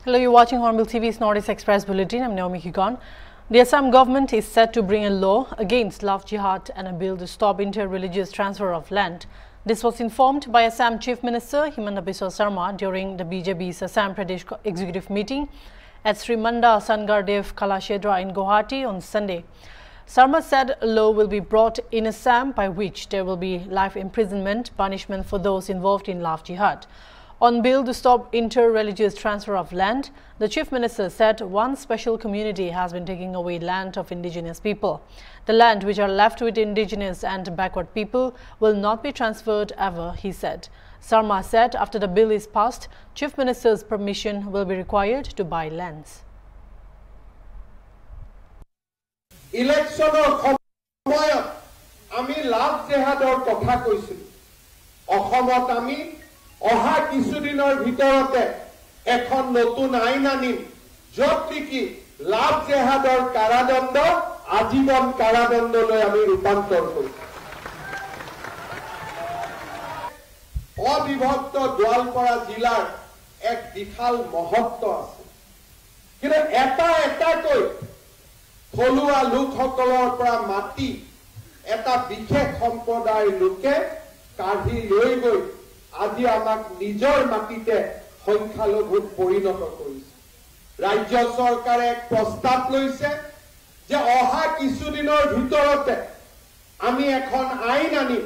Hello, you're watching Hornbill TV's Northeast Express Bulletin. I'm Naomi Kigon. The Assam government is set to bring a law against love jihad and a bill to stop inter-religious transfer of land. This was informed by Assam Chief Minister Himanta Biswa Sarma during the BJP's Assam Pradesh Executive Meeting at Sri Manda Sangardev Kalashedra in Guwahati on Sunday. Sarma said a law will be brought in Assam by which there will be life imprisonment punishment for those involved in love jihad. On bill to stop inter-religious transfer of land, the Chief Minister said one special community has been taking away land of indigenous people. The land which are left with indigenous and backward people will not be transferred ever, he said. Sarma said after the bill is passed, Chief Minister's permission will be required to buy lands. Electionৰ সময়ত আমি লাভ জেহাদৰ কথা কৈছিলো অসমত আমি অহা কিছুদিনৰ ভিতৰতে এখন নতুন আইন আনিম য'ত নেকি লাভ জেহাদৰ কাৰাদণ্ড আজীৱন কাৰাদণ্ডলৈ আমি ৰূপান্তৰ কৰিম অবিভক্ত গোৱালপাৰা জিলাৰ এক বিশাল মহত্ব আছে কিন্তু এটাকৈ থলুৱা লোকসকলৰ পৰা মাটি এটা বিশেষ সম্প্ৰদায়ৰ লোকে কাঢ়ি লৈ গৈ আজি আমাক নিজৰ মাটিতে সংখ্যালঘুত পৰিণত কৰিছে ৰাজ্য চৰকাৰে এক প্ৰস্তাৱ লৈছে যে অহা কিছুদিনৰ ভিতৰতে আমি এখন আইন আনিম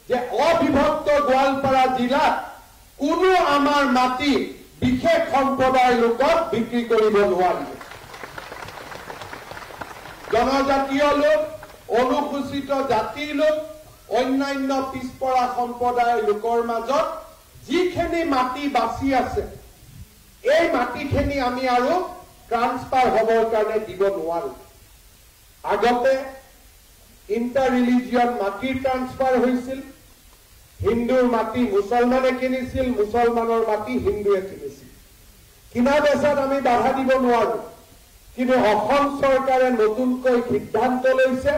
যে অবিভক্ত গোৱালপাৰা জিলাত কোনো আমাৰ মাটি বিশেষ সম্প্ৰদায়ৰ লোকক বিক্ৰী কৰিব নোৱাৰিব জনজাতীয় লোক অনুসূচিত জাতিৰ লোক অন্যান্য পিছপৰা সম্প্ৰদায়ৰ লোকৰ মাজত যিখিনি মাটি বাছি আছে এই মাটিখিনি আমি আৰু ট্ৰান্সফাৰ হ'বৰ কাৰণে দিব নোৱাৰো আগতে ইন্টাৰ ৰিলিজিয়ন মাটি ট্ৰান্সফাৰ হৈছিল হিন্দুৰ মাটি মুছলমানে কিনিছিল মুছলমানৰ মাটি হিন্দুৱে কিনিছিল কিনা বেচাত আমি বাধা দিব নোৱাৰো কিন্তু অসম চৰকাৰে নতুনকৈ সিদ্ধান্ত লৈছে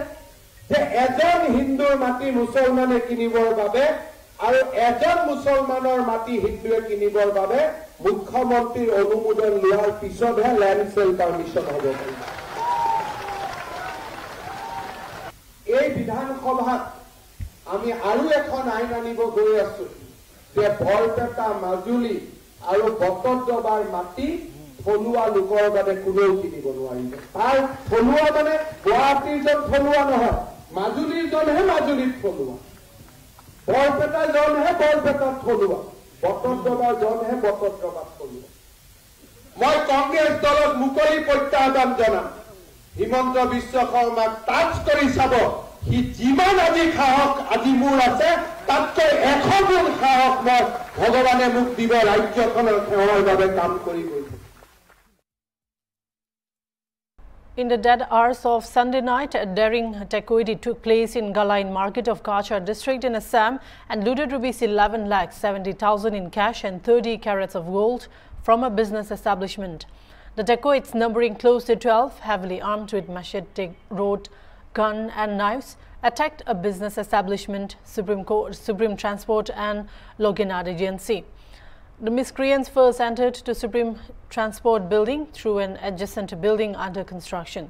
যে এজন হিন্দুৰ মাটি মুছলমানে কিনিবৰ বাবে আৰু এজন মুছলমানৰ মাটি হিন্দুৱে কিনিবৰ বাবে মুখ্যমন্ত্ৰীৰ অনুমোদন লোৱাৰ পিছতহে ল্যান্ড সেল পাৰমিশন হ'ব পাৰিব এই বিধানসভাত আমি আৰু এখন আইন আনিব গৈ আছো যে বৰপেটা মাজুলী আৰু বটদ্ৰবাৰ মাটি থলুৱা লোকৰ বাবে কোনেও কিনিব নোৱাৰিব তাৰ থলুৱা মানে গুৱাহাটীৰ জন থলুৱা নহয় মাজুলীৰ জনহে মাজুলীত থলুৱা বৰপেটা জনহে বৰপেটাত থলুৱা বটদ্ৰবাৰ জনহে বটদ্ৰবাত থলুৱা মই কংগ্ৰেছ দলক মুকলি প্ৰত্যাহ্বান জনাম হিমন্ত বিশ্ব শৰ্মাক টাচ কৰি চাব সি যিমান আজি সাহস আজি মোৰ আছে তাতকৈ 100 গুণ সাহস মই ভগৱানে মোক দিব ৰাজ্যখনৰ সেৱাৰ বাবে কাম কৰি গৈ In the dead hours of Sunday night, a daring dacoity took place in Galain market of Kachar district in Assam and looted rupees 11,70,000 in cash and 30 carats of gold from a business establishment. The dacoits, numbering close to 12, heavily armed with machete, rope, gun and knives, attacked a business establishment, Supreme Transport and Loginad Agency. The miscreants first entered to Supreme Transport building through an adjacent building under construction.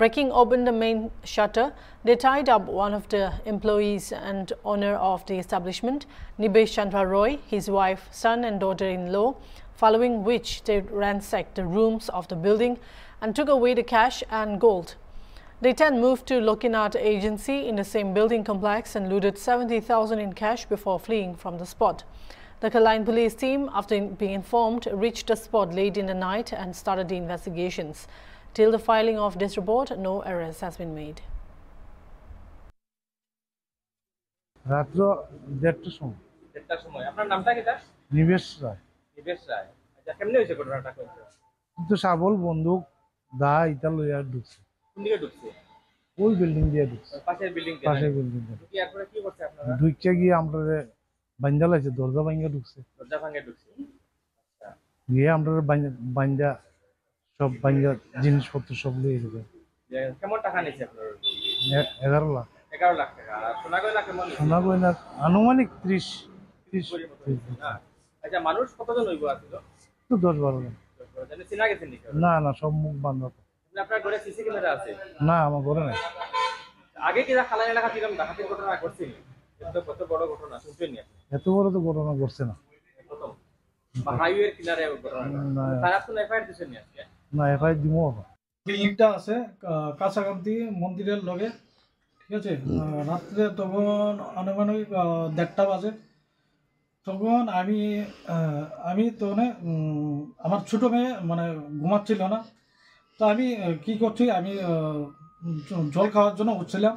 Breaking open the main shutter, they tied up one of the employees and owner of the establishment, Nibesh Chandra Roy, his wife, son and daughter-in-law, following which they ransacked the rooms of the building and took away the cash and gold. They then moved to Lokinat Agency in the same building complex and looted 70,000 in cash before fleeing from the spot. The Kalain police team, after being informed, reached the spot late in the night and started the investigations. Till the filing of this report, no arrest has been made. রাত্র 1:30টার সময়। 1:30টার সময়। আপনার নামটা কি দাস? নিবেশ রায়। নিবেশ রায়। আচ্ছা কেমনে হইছে ঘটনাটা কইছো? কিন্তু শাবল বন্দুক দা ইতা লইয়া ঢুকছে। কোন দিকে ঢুকছে? ওই বিল্ডিং দিয়ে ঢুকছে। পাশের বিল্ডিং দিয়ে। পাশের বিল্ডিং দিয়ে। কি এরপরে কি করছে আপনারা? ঢুকছে গিয়ে আমরা বাঞ্জা লাইছে দরজা ভাঙা ঢুকছে। দরজা ভাঙা ঢুকছে। আচ্ছা। গিয়ে আমরা বাঞ্জা সব বাঞ্জা জিনিসপত্র সব লইয়ে গেছে। কেমন টাকা নিছে আপনারা? 11 লাখ। 11 লাখ টাকা। আর সোনা গয়না কেমন? সোনা গয়না আনুমানিক 30 আচ্ছা মানুষ কতজন হইব আছিল? তো 10-12 জন। জানি চিনা গেছেন নাকি? না না, সব মুখ বন্ধ। আপনার ঘরে সিসি ক্যামেরা আছে? না, আমার ঘরে নাই। আগে কি খালাইন এলাকা থেকে ডাকাতির ঘটনা ঘটছিল? এটা কত বড় ঘটনা শুনছেন না? এত বড় তো ঘটনা ঘটছে না। প্রথম বা হাইওয়ের কিনারে ঘটনা না তারা তো এফআইআর দিছেন না আজকে? না, এফআইআর দিমো। বিল্ডিংটা আছে কাছাকাছি মন্দিরের লগে, ঠিক আছে। রাত্রে তখন আনুমানিক 1:30 বাজে। তখন আমি তো আমার ছোটো মেয়ে মানে ঘুমাচ্ছিল না, তো আমি কি করছি, আমি জল খাওয়ার জন্য উঠছিলাম।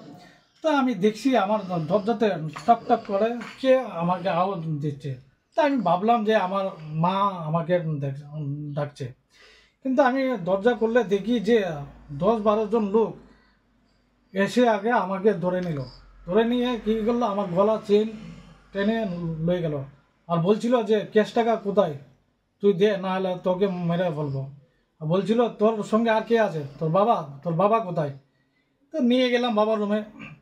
তা আমি দেখছি আমার দরজাতে টক টক করে কে আমাকে আওয়াজ দিচ্ছে। তা আমি ভাবলাম যে আমার মা আমাকে ডাকছে, কিন্তু আমি দরজা করলে দেখি যে 10-12 জন লোক এসে আগে আমাকে ধরে নিল। ধরে নিয়ে কী করলো, আমার গলা চেন টেনে লয়ে গেল আর বলছিল যে ক্যাশ টাকা কোথায়, তুই দে, না হলে তোকে মেরে ফেলবো। বলছিল তোর সঙ্গে আর কে আছে, তোর বাবা কোথায়। তো নিয়ে গেলাম বাবার রুমে।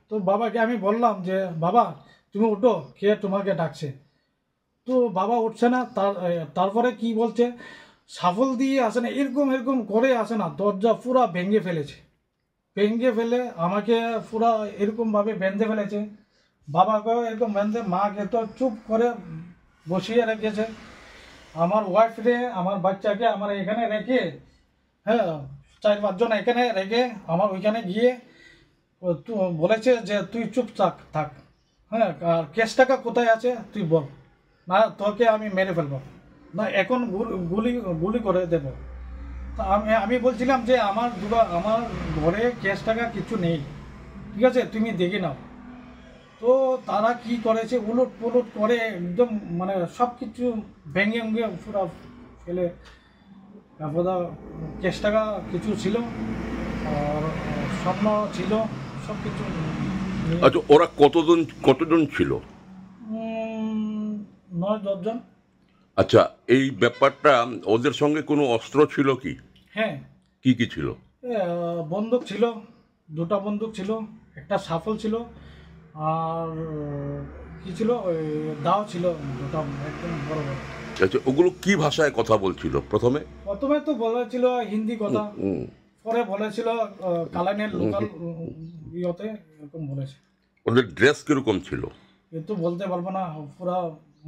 তো বাবাকে আমি বললাম যে বাবা তুমি উঠো, কে তোমাকে ডাকছে। তো বাবা উঠছে না। তারপরে কি বলছে, সাফল দিয়ে আসে না, এরকম করে আসে না, দরজা পুরা ভেঙে ফেলেছে। ভেঙে ফেলে আমাকে পুরা এরকমভাবে বেঁধে ফেলেছে, বাবাকেও এরকম বেঁধে, মাকে তো চুপ করে বসিয়ে রেখেছে। আমার ওয়াইফরে, আমার বাচ্চাকে আমার এখানে রেখে, হ্যাঁ 4-5 জন এখানে রেখে আমার ওইখানে গিয়ে বলেছে যে তুই চুপ থাক, হ্যাঁ, আর ক্যাশ টাকা কোথায় আছে তুই বল, না তোকে আমি মেরে ফেলবো, না এখন গুলি করে দেব। তা আমি বলছিলাম যে আমার ঘরে ক্যাশ টাকা কিছু নেই, ঠিক আছে, তুমি দেখে নাও। তো তারা কি করেছে, উলট পুলট করে একদম মানে সব কিছু ভেঙে পুরো ফেলে, তারপর ক্যাশ টাকা কিছু ছিল আর স্বর্ণ ছিল, সব কিছু। আচ্ছা, ওরা কতজন ছিল? 9-10 জন। আচ্ছা, এই ব্যাপারটা ওদের সঙ্গে কোনো অস্ত্র ছিল কি? হ্যাঁ। কি ছিল? বন্দুক ছিল, 2টা বন্দুক ছিল, একটা সাফল ছিল আর কি ছিল, ওই দাও ছিল 2টা একদম বড় বড়। আচ্ছা, ওগুলো কি ভাষায় কথা বলছিল? প্রথমে তো বলেছিল হিন্দি কথা, পরে বলেছিল কালাইনের লোকাল ইয়েতে এরকম বলেছে। ওদের ড্রেস কিরকম ছিল? এ তো বলতে পারবো না, পুরা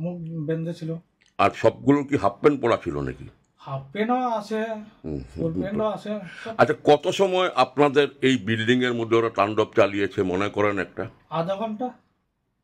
মুখ বেঁধে ছিল। আর সবগুলো কি হাফ প্যান্ট পরা ছিল নাকি? হাফ প্যান্টও আছে, ফুল প্যান্টও আছে। আচ্ছা, কত সময় আপনাদের এই বিল্ডিং এর মধ্যে ওরা তাণ্ডব চালিয়েছে মনে করেন? একটা আধা ঘন্টা।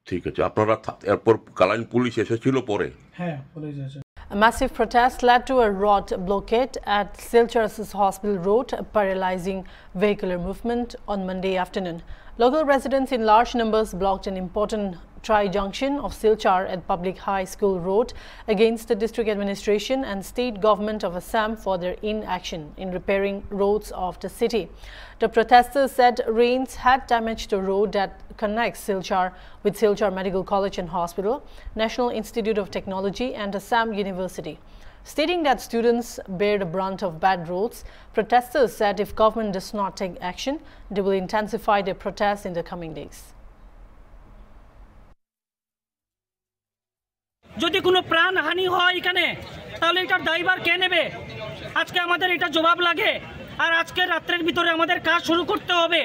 ঠিক আছে, আপনারা এরপর কালাইন পুলিশ এসেছিল পরে? হ্যাঁ, পুলিশ এসে। A massive protest led to a road blockade at Silchar's Hospital Road, paralyzing vehicular movement on Monday afternoon. Local residents in large numbers blocked an important tri-junction of Silchar at Public High School Road against the district administration and state government of Assam for their inaction in repairing roads of the city. The protesters said rains had damaged the road that connects Silchar with Silchar Medical College and Hospital, National Institute of Technology and Assam University. Stating that students bear the brunt of bad roads, protesters said if government does not take action, they will intensify their protests in the coming days. যদি কোনো প্রাণহানি হয় এখানে, তাহলে এটার দায়ভার কে নেবে? আজকে আমাদের এটা জবাব লাগে, আর আজকে রাত্রের ভিতরে আমাদের কাজ শুরু করতে হবে।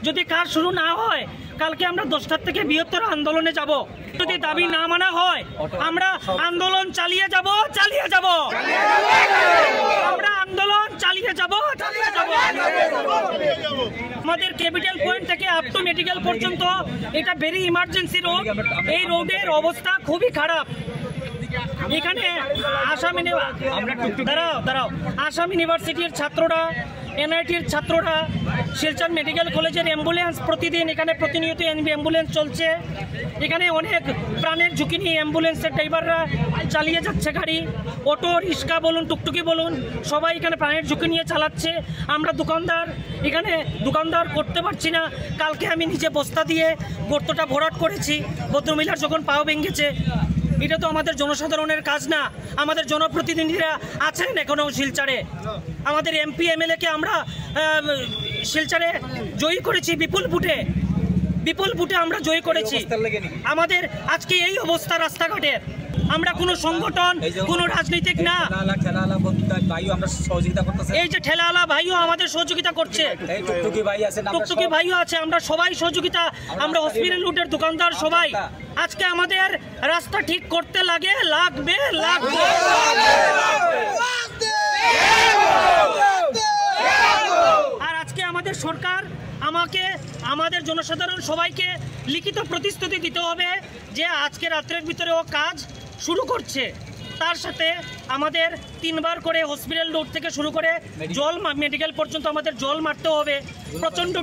যদি কাজ শুরু না হয়, কালকে আমরা 10টার থেকে বৃহত্তর আন্দোলনে যাব। যদি দাবি না মানা হয়, আমরা আন্দোলন চালিয়ে যাব। আমরা আন্দোলন চালিয়ে যাব। আমাদের ক্যাপিটাল পয়েন্ট থেকে আপ টু মেডিকেল পর্যন্ত এটা ভেরি ইমার্জেন্সি রোড। এই রোডের অবস্থা খুবই খারাপ। এখানে আসাম ইউনিভার্সিটির ছাত্ররা, এনআইটির ছাত্ররা, শিলচর মেডিকেল কলেজের অ্যাম্বুলেন্স প্রতিদিন এখানে প্রতিনিয়ত অ্যাম্বুলেন্স চলছে। এখানে অনেক প্রাণের ঝুঁকি নিয়ে অ্যাম্বুলেন্সের ড্রাইভাররা চালিয়ে যাচ্ছে গাড়ি, অটো রিক্সা বলুন, টুকটুকি বলুন, সবাই এখানে প্রাণের ঝুঁকি নিয়ে চালাচ্ছে। আমরা দোকানদার করতে পারছি না। কালকে আমি নিজে বস্তা দিয়ে গর্তটা ভরাট করেছি, ভদ্রমহিলার যখন পাও ভেঙেছে। এটা তো আমাদের জনসাধারণের কাজ না। আমাদের জনপ্রতিনিধিরা আছেন এখনও শিলচরে। আমাদের এমপি এমএলএকে আমরা শিলচরে জয়ী করেছি বিপুল ভোটে। বিপুল ভোটে আমরা জয় করেছি। আমাদের আজকে এই অবস্থা রাস্তাঘাটের, আমরা কোনো সংগঠন কোনো রাজনৈতিক না, এই যে ঠেলাওয়ালা ভাইও আমাদের সহযোগিতা করছে, টুকটুকি ভাইও আছে, আমরা সবাই সহযোগিতা, আমরা হসপিটাল রুটের দোকানদার সবাই আজকে আমাদের রাস্তা ঠিক করতে লাগবে। আর আজকে আমাদের সরকার আমাদের জনসাধারণ সবাইকে লিখিত প্রতিশ্রুতি দিতে হবে যে আজকে রাত্রের ভিতরে ও কাজ শুরু করছে। তার সাথে আমাদের 3 বার করে হসপিটাল রোড থেকে শুরু করে জল মেডিকেল পর্যন্ত আমাদের জল মারতে হবে। প্রচণ্ড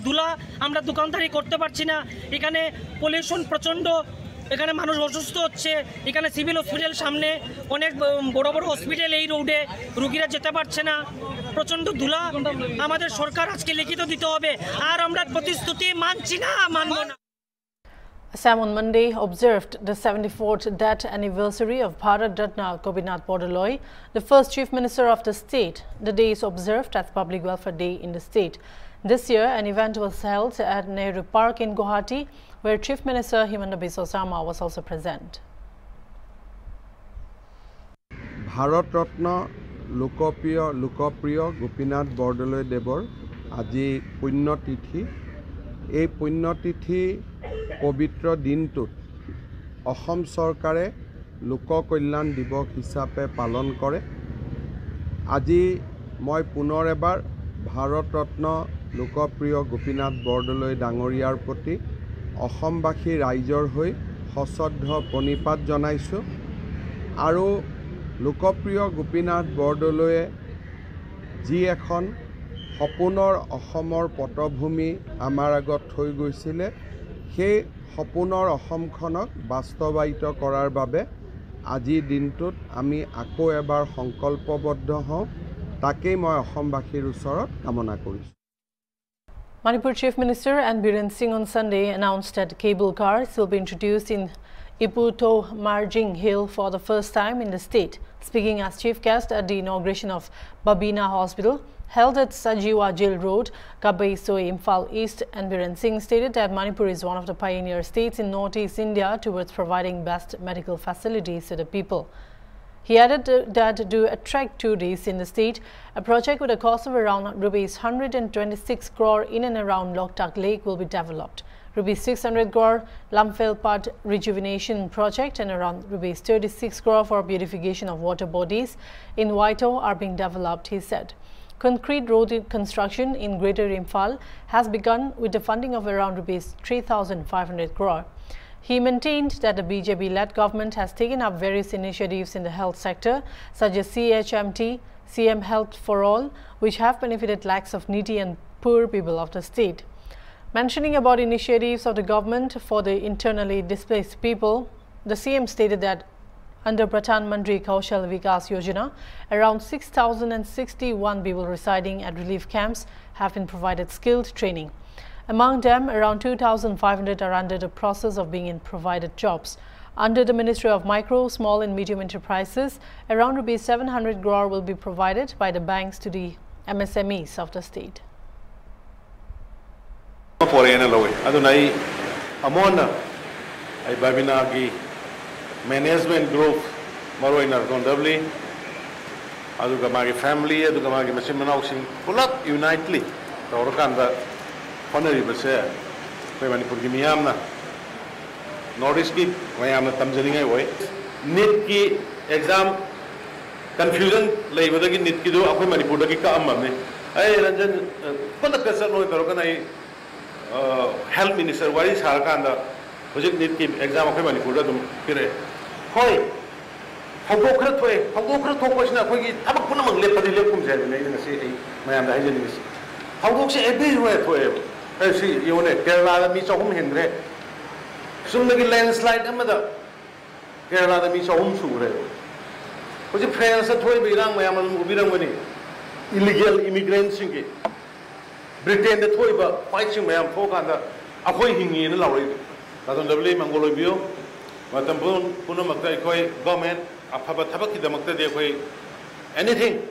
ধুলা, আমরা দোকানদারি করতে পারছি না, এখানে পলিউশন প্রচণ্ড, এখানে মানুষ অসুস্থ হচ্ছে, এখানে সিভিল হসপিটাল সামনে, অনেক বড় বড় হসপিটাল এই রোডে, রুগীরা যেতে পারছে না, প্রচণ্ড ধুলা। আমাদের সরকার আজকে লিখিত দিতে হবে, আর আমরা প্রতিশ্রুতি মানছি না, মানব না। Assam on Monday observed the 74th death anniversary of Bharat Ratna Gopinath Bordoloi, the first Chief Minister of the state. The day is observed as Public Welfare Day in the state. This year, an event was held at Nehru Park in Guwahati, where Chief Minister Himanta Biswa Sarma was also present. Bharat Ratna Lokopriya Gopinath Bordoloi Devar আজি পুণ্যতিথি। এই পুণ্যতিথি পবিত্ৰ দিনটোত অসম চৰকাৰে লোক কল্যাণ দিৱস হিচাপে পালন কৰে। আজি মই পুনৰ এবাৰ ভাৰত ৰত্ন লোকপ্ৰিয় গোপীনাথ বৰদলৈ ডাঙৰীয়াৰ প্ৰতি অসমবাসী ৰাইজৰ হৈ সশ্ৰদ্ধ প্ৰণিপাত জনাইছোঁ। আৰু লোকপ্ৰিয় গোপীনাথ বৰদলৈয়ে যি এখন সপোনৰ অসমৰ পটভূমি আমাৰ আগত থৈ গৈছিলে, সেই সপোনৰ অসমখনক বাস্তৱায়িত কৰাৰ বাবে আজিৰ দিনটোত আমি আকৌ এবাৰ সংকল্পবদ্ধ হওঁ, তাকেই মই অসমবাসীৰ ওচৰত কামনা কৰিছোঁ। Manipur Chief Minister N. Biren Singh on Sunday announced that cable cars will be introduced in Iputo Marjing Hill for the first time in the state. Speaking as chief guest at the inauguration of Babina Hospital, held at Sajiwa Jail Road, Kabai Soe, Imphal East, and Biren Singh stated that Manipur is one of the pioneer states in Northeast India towards providing best medical facilities to the people. He added that to attract tourists in the state, a project with a cost of around rupees 126 crore in and around Loktak Lake will be developed. Rupees 600 crore Lamphel Pad rejuvenation project and around rupees 36 crore for beautification of water bodies in Waito are being developed, he said. Concrete road construction in Greater Imphal has begun with the funding of around rupees 3,500 crore. He maintained that the BJP-led government has taken up various initiatives in the health sector, such as CHMT, CM Health for All, which have benefited lakhs of needy and poor people of the state. Mentioning about initiatives of the government for the internally displaced people, the CM stated that under Pradhan Mantri Kaushal Vikas Yojana, around 6,061 people residing at relief camps have been provided skilled training. Among them, around 2,500 are under the process of being provided jobs. Under the Ministry of Micro, Small and Medium Enterprises, around rupees 700 crore will be provided by the banks to the MSMEs of the state. Management group Maroina Gondabli, Adugamagi family, Adugamagi Masimanauxing, pull up unitely. The Orkanda Honorable Sir, Manipur Gimiamna, Nordiski, Mayamna Tamzania way. Nitki exam confusion, lay with the Nitkido, Apu Manipuraki Kamami. I Ranjan put the person with Organa Health Minister, what is Harkanda? Was it Nitki exam of Manipur? Hoi, how go credit way, how go credit question of Hogi, how put among Lepadi Lepum, and say, Madam Hygienist. How go say everywhere to him? I see you want to Kerala meets a home Hindre. Soon the landslide, another Kerala meets a home sure. Was it prayers at Toy Birang, Mayaman Mubirangani? Illegal immigrants in it. Britain the Toy, but fighting Mayam Poganda, avoiding in a lorry. That's on the blame Mangolobio. Matambun, Punamakta, government, a Papa Tabaki, the Makta, anything.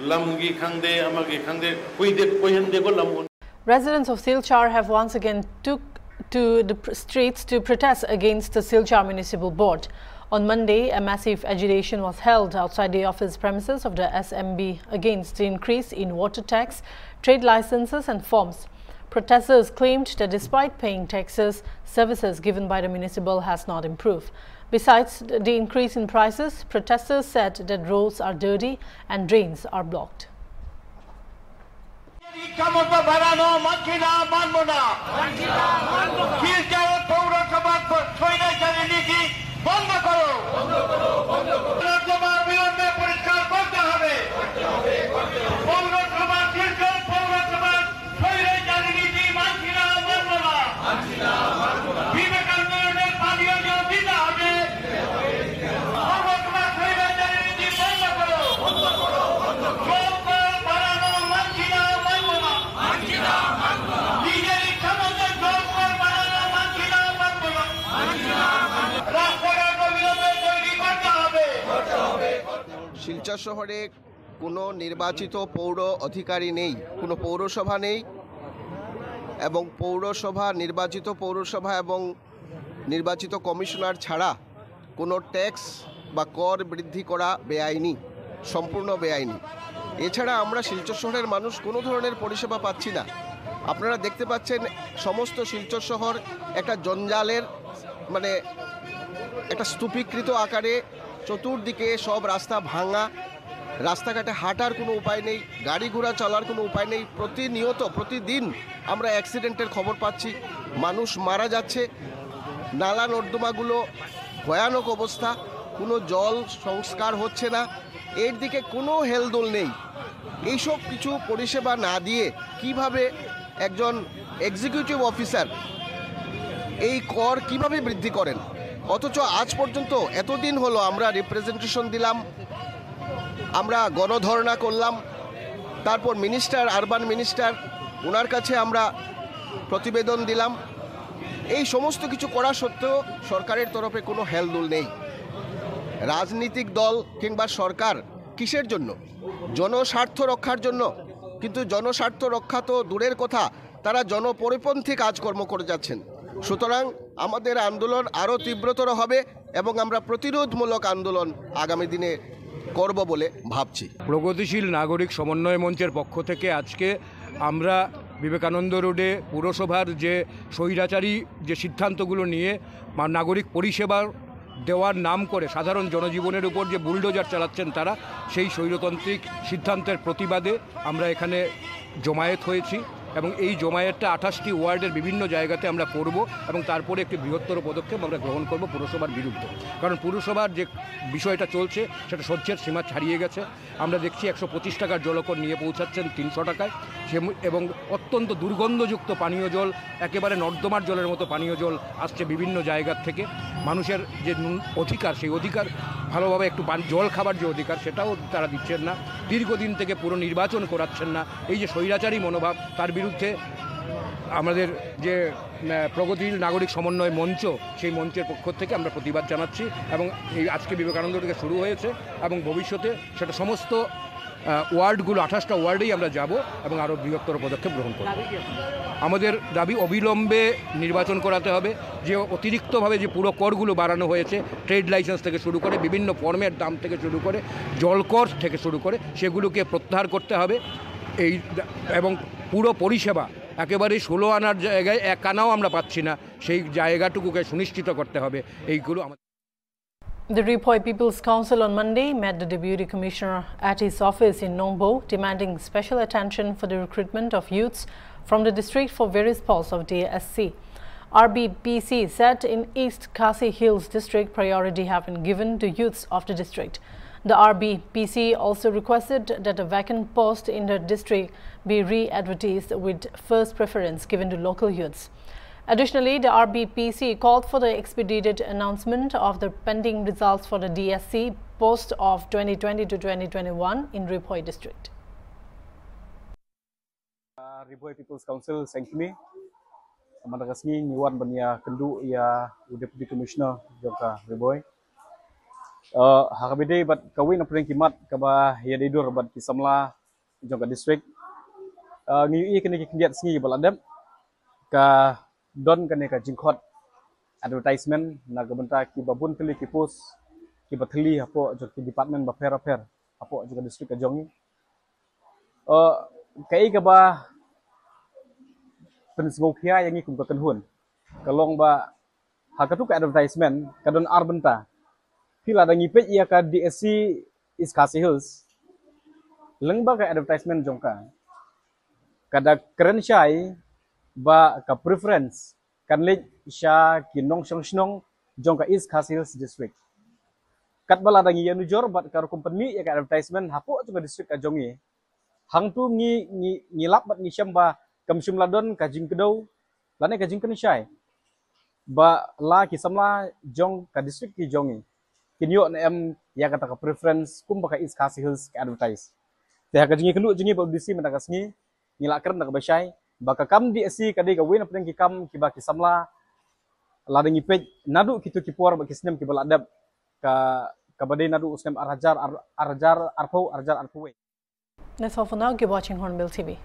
Lamgi Kande, Amagi Kande, we did Koyan de Golam. Residents of Silchar have once again took to the streets to protest against the Silchar Municipal Board. On Monday, a massive agitation was held outside the office premises of the SMB against the increase in water tax, trade licenses and forms. Protesters claimed that despite paying taxes, services given by the municipal has not improved. Besides the increase in prices, protesters said that roads are dirty and drains are blocked. Silchar শহরে কোনো নির্বাচিত পৌর অধিকারী নেই, কোনো পৌরসভা নেই এবং নির্বাচিত পৌরসভা এবং নির্বাচিত কমিশনার ছাড়া কোনো ট্যাক্স বা কর বৃদ্ধি করা বেআইনি, সম্পূর্ণ বেআইনি। এছাড়া আমরা শিলচর শহরের মানুষ কোনো ধরনের পরিষেবা পাচ্ছি না। আপনারা দেখতে পাচ্ছেন সমস্ত শিলচর শহর একটা জঞ্জালের একটা স্তূপীকৃত আকারে, চতুর্দিকে সব রাস্তা ভাঙা, রাস্তাঘাটে হাঁটার কোনো উপায় নেই, গাড়ি ঘোড়া চলার কোনো উপায় নেই। প্রতিদিন আমরা অ্যাক্সিডেন্টের খবর পাচ্ছি, মানুষ মারা যাচ্ছে, নালা নর্দমাগুলো ভয়ানক অবস্থা, কোনো জল সংস্কার হচ্ছে না, এর দিকে কোনো হেলদোল নেই। এইসব কিছু পরিষেবা না দিয়ে কিভাবে একজন এক্সিকিউটিভ অফিসার এই কর কিভাবে বৃদ্ধি করেন? অথচ আজ পর্যন্ত এতদিন হলো আমরা রিপ্রেজেন্টেশন দিলাম, আমরা গণধর্ণা করলাম, তারপর আরবান মিনিস্টার ওনার কাছে আমরা প্রতিবেদন দিলাম। এই সমস্ত কিছু করা সত্ত্বেও সরকারের তরফে কোনো হেলদোল নেই। রাজনৈতিক দল কিংবা সরকার কিসের জন্য? জনস্বার্থ রক্ষার জন্য। কিন্তু জনস্বার্থ রক্ষা তো দূরের কথা, তারা জনপরিপন্থী কাজকর্ম করে যাচ্ছেন। সুতরাং আমাদের আন্দোলন আরও তীব্রতর হবে এবং আমরা প্রতিরোধমূলক আন্দোলন আগামী দিনে করব বলে ভাবছি। প্রগতিশীল নাগরিক সমন্বয় মঞ্চের পক্ষ থেকে আজকে আমরা বিবেকানন্দ রোডে পুরসভার যে স্বৈরাচারী যে সিদ্ধান্তগুলো নিয়ে নাগরিক পরিষেবা দেওয়ার নাম করে সাধারণ জনজীবনের উপর যে বুলডোজার চালাচ্ছেন তারা, সেই স্বৈরতান্ত্রিক সিদ্ধান্তের প্রতিবাদে আমরা এখানে জমায়েত হয়েছি এবং এই জমায়েতটা 28টি ওয়ার্ডের বিভিন্ন জায়গাতে আমরা করব এবং তারপরে একটি বৃহত্তর পদক্ষেপ আমরা গ্রহণ করব পুরসভার বিরুদ্ধে। কারণ পুরসভার যে বিষয়টা চলছে সেটা সহ্যের সীমা ছাড়িয়ে গেছে। আমরা দেখছি 125 টাকার জলকর নিয়ে পৌঁছাচ্ছেন 300 টাকায়, এবং অত্যন্ত দুর্গন্ধযুক্ত পানীয় জল, একেবারে নর্দমার জলের মতো পানীয় জল আসছে বিভিন্ন জায়গার থেকে। মানুষের যে অধিকার, সেই অধিকার ভালোভাবে একটু জল খাবার যে অধিকার সেটাও তারা দিচ্ছেন না। দীর্ঘদিন থেকে পুরো নির্বাচন করাচ্ছেন না। এই যে স্বৈরাচারী মনোভাব, তার বিরুদ্ধে আমাদের যে প্রগতিশীল নাগরিক সমন্বয় মঞ্চ, সেই মঞ্চের পক্ষ থেকে আমরা প্রতিবাদ জানাচ্ছি এবং এই আজকে বিবেকানন্দ থেকে শুরু হয়েছে এবং ভবিষ্যতে সেটা সমস্ত ওয়ার্ডগুলো 28টা ওয়ার্ডেই আমরা যাব এবং আরও বৃহত্তর পদক্ষেপ গ্রহণ করব। আমাদের দাবি অবিলম্বে নির্বাচন করাতে হবে। যে অতিরিক্তভাবে যে পুরো করগুলো বাড়ানো হয়েছে, ট্রেড লাইসেন্স থেকে শুরু করে বিভিন্ন ফর্মের দাম থেকে শুরু করে জলকর থেকে শুরু করে, সেগুলোকে প্রত্যাহার করতে হবে। এবং পুরো পরিষেবা একেবারে 16 আনার জায়গায় 1 আনাও আমরা পাচ্ছি না, সেই জায়গাটুকুকে সুনিশ্চিত করতে হবে। এইগুলো The Riphoi People's Council on Monday met the Deputy Commissioner at his office in Nongbo, demanding special attention for the recruitment of youths from the district for various posts of DSC. RBPC said in East Khasi Hills district priority have been given to youths of the district. The RBPC also requested that a vacant post in the district be re-advertised with first preference given to local youths. Additionally, the RBPC called for the expedited announcement of the pending results for the DSC post of 2020 to 2021 in Riphoi district. Riphoi People's Council sengkini managasni niwan bania kendu ia Deputy Commissioner joka Riphoi. Hakabide bat kawin apring kimat kaba hiadidur bat kisamla joka district. ngi kene ki ngiat singi baladem ka don kene ka jingkhot advertisement na gabenta ki babun teli ki post ki bathli apo jo ki department ba fer apo juga district ka jongi kai ka ba pensgo khia yang ikum ka kanhun kalong ba hakatu ka advertisement kadon arbenta pila da ngipet ia ka DSC is Khasi Hills lengba ka advertisement jongka kada keren syai ba ka preference kan le sya kinong snong jongka is Khasi Hills district kat bala da ngi nujor bat ka company ya ka advertisement hapo juga district ka jongi hang tu ngi lap bat ngi syamba kam shumladon ka jing kedau lane ka jing kan syai ba la ki samla jong ka district ki jongi kinyo na em ya kata ka preference kum ba ka is Khasi Hills ka advertise teh ka jingi kendu jingi ba audisi mata ka sngi ngilakar na ka basyai baka kam di asi ka de ka win apeng ki kam ki ba ki samla la de ngipej nadu kitu ki por ba ki snem ki baladap ka badai nadu usnem arjar arpo. That's all for now. Keep watching Hornbill TV.